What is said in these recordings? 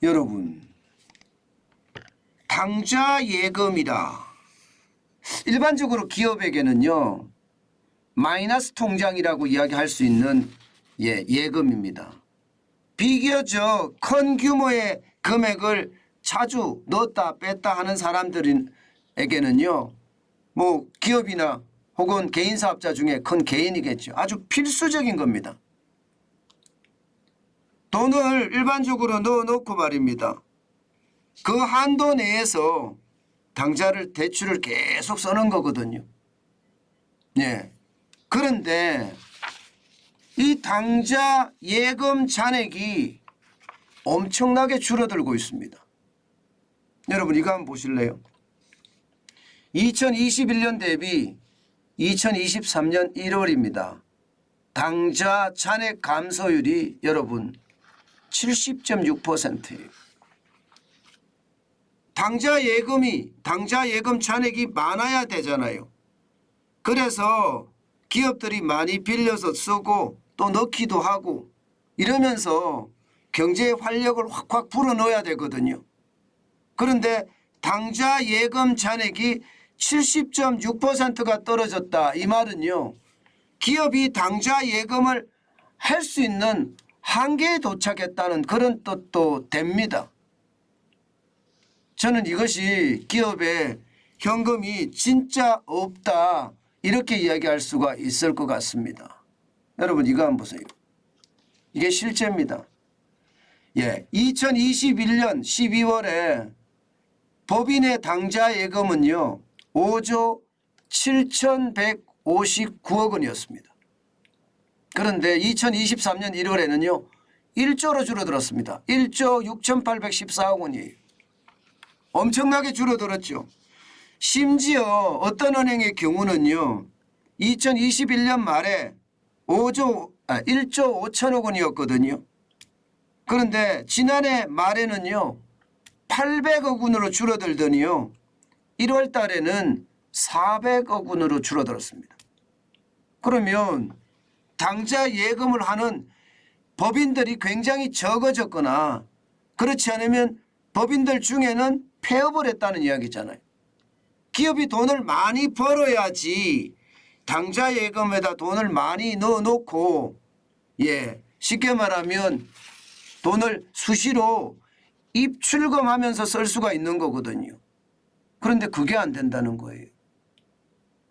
여러분, 당좌 예금이다. 일반적으로 기업에게는요, 마이너스 통장이라고 이야기할 수 있는 예금입니다. 비교적 큰 규모의 금액을 자주 넣었다 뺐다 하는 사람들에게는요, 뭐 기업이나 혹은 개인 사업자 중에 큰 개인이겠죠. 아주 필수적인 겁니다. 돈을 일반적으로 넣어놓고 말입니다. 그 한도 내에서 당좌를 대출을 계속 쓰는 거거든요. 예. 그런데 이 당좌 예금 잔액이 엄청나게 줄어들고 있습니다. 여러분 이거 한번 보실래요? 2021년 대비 2023년 1월입니다. 당좌 잔액 감소율이 여러분 70.6%예요. 당좌 예금 잔액이 많아야 되잖아요. 그래서 기업들이 많이 빌려서 쓰고 또 넣기도 하고 이러면서 경제의 활력을 확확 불어넣어야 되거든요. 그런데 당좌 예금 잔액이 70.6%가 떨어졌다. 이 말은요, 기업이 당좌 예금을 할 수 있는 한계에 도착했다는 그런 뜻도 됩니다. 저는 이것이 기업에 현금이 진짜 없다 이렇게 이야기할 수가 있을 것 같습니다. 여러분 이거 한번 보세요. 이게 실제입니다. 2021년 12월에 법인의 당좌 예금은요 5조 7,159억 원이었습니다. 그런데 2023년 1월에는요 1조로 줄어들었습니다. 1조 6,814억 원이에요. 엄청나게 줄어들었죠. 심지어 어떤 은행의 경우는요 2021년 말에 1조 5천억 원이었거든요. 그런데 지난해 말에는요 800억 원으로 줄어들더니요 1월 달에는 400억 원으로 줄어들었습니다. 그러면 당좌 예금을 하는 법인들이 굉장히 적어졌거나 그렇지 않으면 법인들 중에는 폐업을 했다는 이야기잖아요. 기업이 돈을 많이 벌어야지 당좌 예금에다 돈을 많이 넣어놓고 쉽게 말하면 돈을 수시로 입출금하면서 쓸 수가 있는 거거든요. 그런데 그게 안 된다는 거예요.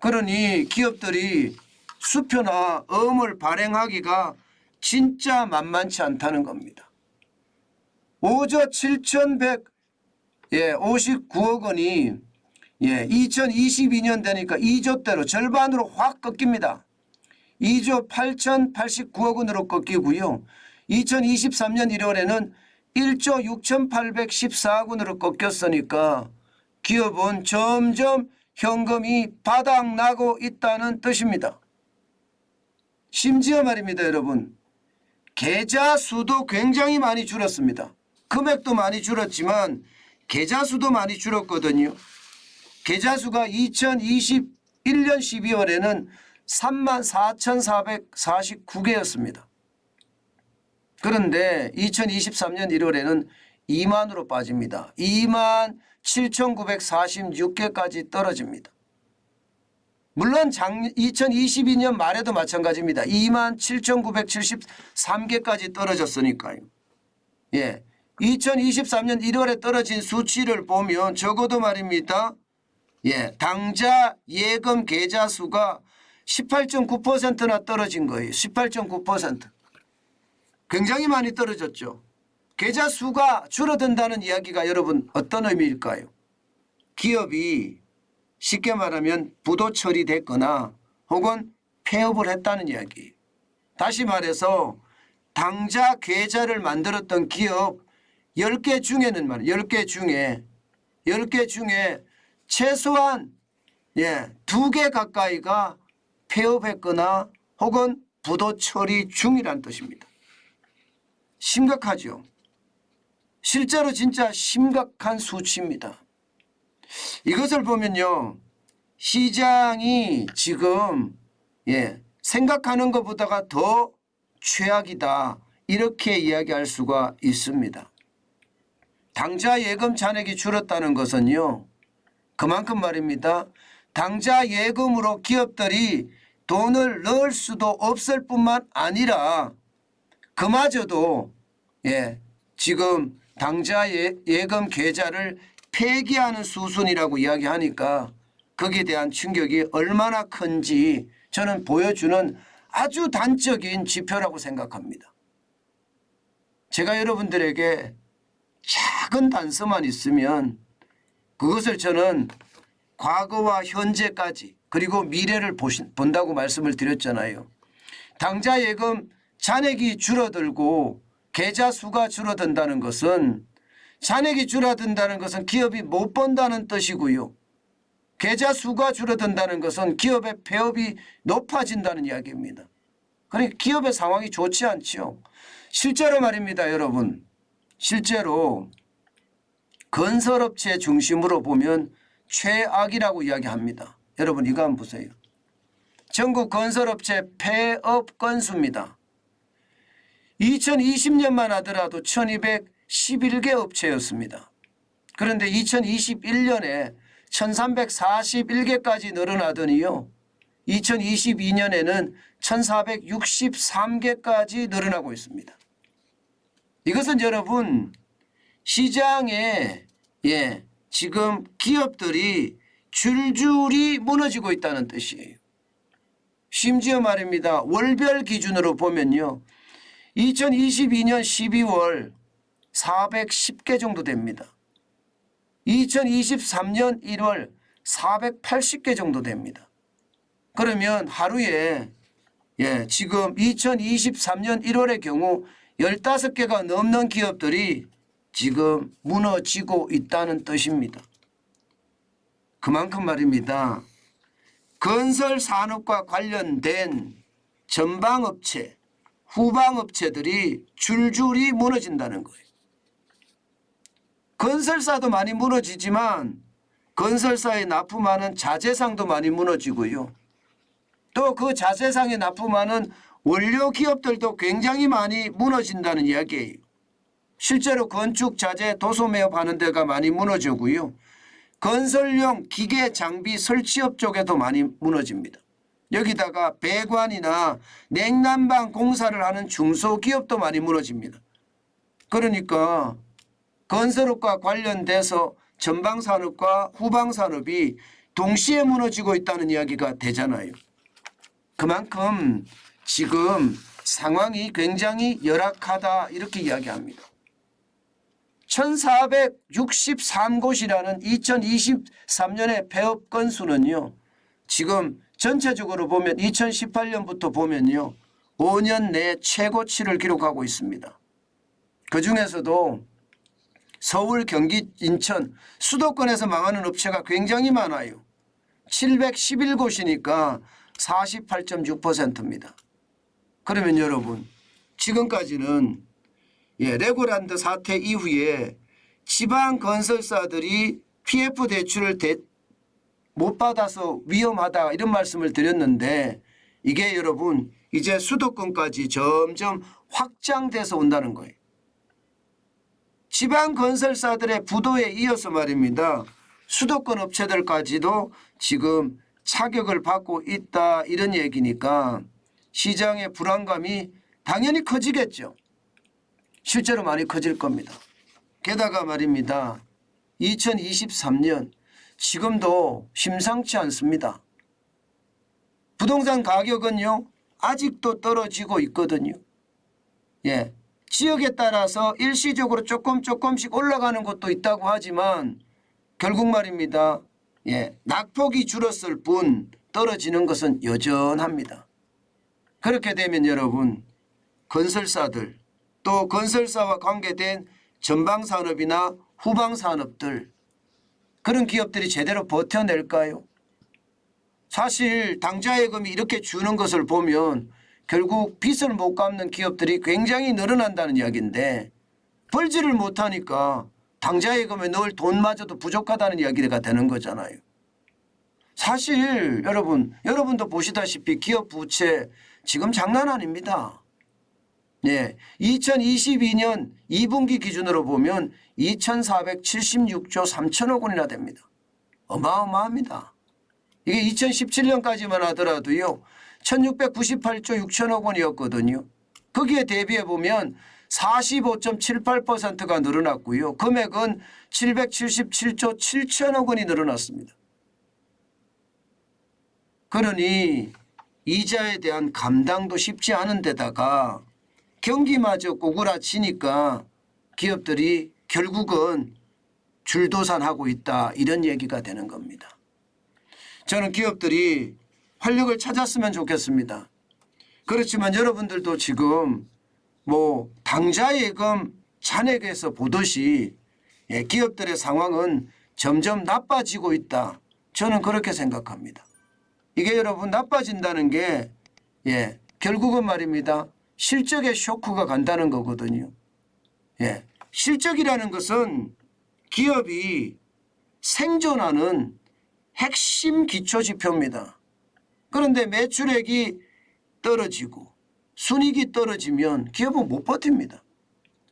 그러니 기업들이 수표나 어음을 발행하기가 진짜 만만치 않다는 겁니다. 5조 7,159억 원이 2022년 되니까 2조대로 절반으로 확 꺾입니다. 2조 8,089억 원으로 꺾이고요. 2023년 1월에는 1조 6,814억 원으로 꺾였으니까 기업은 점점 현금이 바닥나고 있다는 뜻입니다. 심지어 말입니다, 여러분. 계좌 수도 굉장히 많이 줄었습니다. 금액도 많이 줄었지만 계좌 수도 많이 줄었거든요. 계좌 수가 2021년 12월에는 34,449개였습니다. 그런데 2023년 1월에는 2만으로 빠집니다. 27,946개까지 떨어집니다. 물론 2022년 말에도 마찬가지입니다. 27,973개까지 떨어졌으니까요. 2023년 1월에 떨어진 수치를 보면 적어도 말입니다. 당좌 예금 계좌 수가 18.9%나 떨어진 거예요. 18.9%. 굉장히 많이 떨어졌죠. 계좌 수가 줄어든다는 이야기가 여러분 어떤 의미일까요? 기업이 쉽게 말하면 부도 처리됐거나 혹은 폐업을 했다는 이야기예요. 다시 말해서 당좌 계좌를 만들었던 기업 10개 중에는 말이에요. 10개 중에 최소한 2개 가까이가 폐업했거나 혹은 부도 처리 중이란 뜻입니다. 심각하죠. 실제로 진짜 심각한 수치입니다. 이것을 보면요. 시장이 지금 생각하는 것보다가 더 최악이다. 이렇게 이야기할 수가 있습니다. 당좌 예금 잔액이 줄었다는 것은요. 그만큼 말입니다. 당좌 예금으로 기업들이 돈을 넣을 수도 없을 뿐만 아니라 그마저도 지금 당좌 예금 계좌를 폐기하는 수순이라고 이야기하니까 거기에 대한 충격이 얼마나 큰지 저는 보여주는 아주 단적인 지표라고 생각합니다. 제가 여러분들에게 작은 단서만 있으면 그것을 저는 과거와 현재까지 그리고 미래를 본다고 말씀을 드렸잖아요. 당좌 예금 잔액이 줄어들고 계좌 수가 줄어든다는 것은 잔액이 줄어든다는 것은 기업이 못 번다는 뜻이고요. 계좌 수가 줄어든다는 것은 기업의 폐업이 높아진다는 이야기입니다. 그러니까 기업의 상황이 좋지 않지요. 실제로 말입니다, 여러분. 실제로 건설업체 중심으로 보면 최악이라고 이야기합니다. 여러분 이거 한번 보세요. 전국 건설업체 폐업 건수입니다. 2020년만 하더라도 1211개 업체였습니다. 그런데 2021년에 1341개까지 늘어나더니요. 2022년에는 1463개까지 늘어나고 있습니다. 이것은 여러분 시장에 지금 기업들이 줄줄이 무너지고 있다는 뜻이에요. 심지어 말입니다. 월별 기준으로 보면요. 2022년 12월 410개 정도 됩니다. 2023년 1월 480개 정도 됩니다. 그러면 하루에 지금 2023년 1월의 경우 15개가 넘는 기업들이 지금 무너지고 있다는 뜻입니다. 그만큼 말입니다. 건설 산업과 관련된 전방업체, 후방업체들이 줄줄이 무너진다는 거예요. 건설사도 많이 무너지지만 건설사에 납품하는 자재상도 많이 무너지고요. 또 그 자재상에 납품하는 원료 기업들도 굉장히 많이 무너진다는 이야기예요. 실제로 건축 자재 도소 매업하는 데가 많이 무너지고요. 건설용 기계 장비 설치업 쪽에도 많이 무너집니다. 여기다가 배관이나 냉난방 공사를 하는 중소기업도 많이 무너집니다. 그러니까 건설업과 관련돼서 전방산업과 후방산업이 동시에 무너지고 있다는 이야기가 되잖아요. 그만큼 지금 상황이 굉장히 열악하다 이렇게 이야기합니다. 1463곳이라는 2023년의 폐업 건수는요. 지금 전체적으로 보면 2018년부터 보면요. 5년 내 최고치를 기록하고 있습니다. 그중에서도 서울, 경기, 인천, 수도권에서 망하는 업체가 굉장히 많아요. 711곳이니까 48.6%입니다. 그러면 여러분 지금까지는 레고랜드 사태 이후에 지방 건설사들이 PF 대출을 못 받아서 위험하다 이런 말씀을 드렸는데 이게 여러분 이제 수도권까지 점점 확장돼서 온다는 거예요. 지방 건설사들의 부도에 이어서 말입니다. 수도권 업체들까지도 지금 타격을 받고 있다 이런 얘기니까 시장의 불안감이 당연히 커지겠죠. 실제로 많이 커질 겁니다. 게다가 말입니다. 2023년 지금도 심상치 않습니다. 부동산 가격은요. 아직도 떨어지고 있거든요. 지역에 따라서 일시적으로 조금씩 올라가는 곳도 있다고 하지만 결국 말입니다. 낙폭이 줄었을 뿐 떨어지는 것은 여전합니다. 그렇게 되면 여러분 건설사들 또 건설사와 관계된 전방산업이나 후방산업들 그런 기업들이 제대로 버텨낼까요? 사실 당좌예금이 이렇게 주는 것을 보면 결국 빚을 못 갚는 기업들이 굉장히 늘어난다는 이야기인데 벌지를 못하니까 당좌예금에 넣을 돈마저도 부족하다는 이야기가 되는 거잖아요. 사실 여러분도 보시다시피 기업 부채 지금 장난 아닙니다. 예, 2022년 2분기 기준으로 보면 2,476조 3천억 원이나 됩니다. 어마어마합니다. 이게 2017년까지만 하더라도요. 1,698조 6천억 원이었거든요. 거기에 대비해 보면 45.78%가 늘어났고요. 금액은 777조 7천억 원이 늘어났습니다. 그러니 이자에 대한 감당도 쉽지 않은 데다가 경기마저 꼬꾸라치니까 기업들이 결국은 줄도산하고 있다 이런 얘기가 되는 겁니다. 저는 기업들이 활력을 찾았으면 좋겠습니다. 그렇지만 여러분들도 지금 뭐 당좌예금 잔액에서 보듯이 기업들의 상황은 점점 나빠지고 있다. 저는 그렇게 생각합니다. 이게 여러분 나빠진다는 게 결국은 말입니다. 실적에 쇼크가 간다는 거거든요. 실적이라는 것은 기업이 생존하는 핵심 기초지표입니다. 그런데 매출액이 떨어지고 순이익이 떨어지면 기업은 못 버팁니다.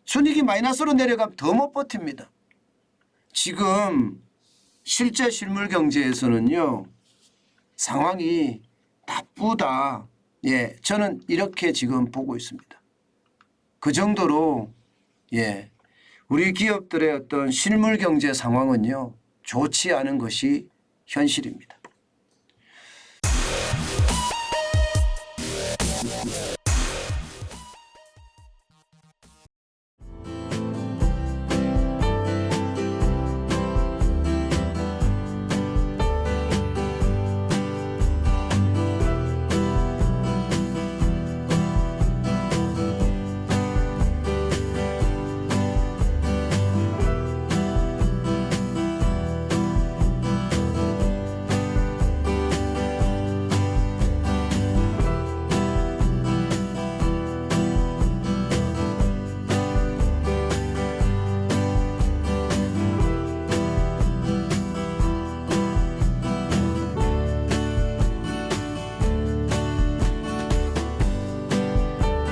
순이익이 마이너스로 내려가면 더 못 버팁니다. 지금 실제 실물 경제에서는요. 상황이 나쁘다. 저는 이렇게 지금 보고 있습니다. 그 정도로 우리 기업들의 어떤 실물 경제 상황은요. 좋지 않은 것이 현실입니다.